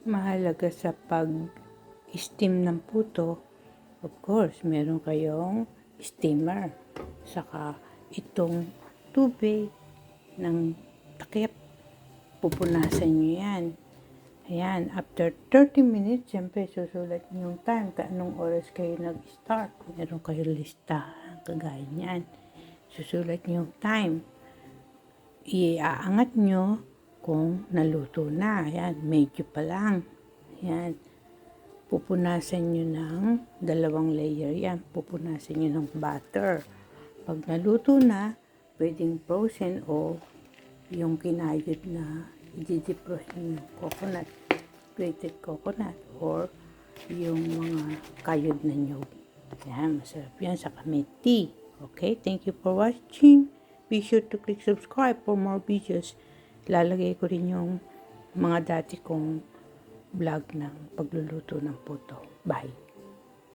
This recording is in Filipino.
mahalaga sa pag-steam ng puto, of course, meron kayong steamer. Saka itong tubig ng takip, pupunasan nyo yan. Ayan, after 30 minutes, siyempre susulat nyo yung time, anong oras kayo nag-start. Meron kayo lista, kagaya niyan. Susulat nyo yung time. Iaangat nyo kung naluto na. Ayan, medyo pa lang. Ayan, pupunasan nyo ng 2 layer yan. Pupunasan nyo ng butter. Pag naluto na, pwedeng frozen o yung kinayod na i-defrost nyo yung coconut, grated coconut, or yung mga kayod na nyog. Yan, masarap yan sa may tea. Okay, thank you for watching. Be sure to click subscribe for more videos. Lalagay ko rin yung mga dati kong vlog ng pagluluto ng puto. Bye!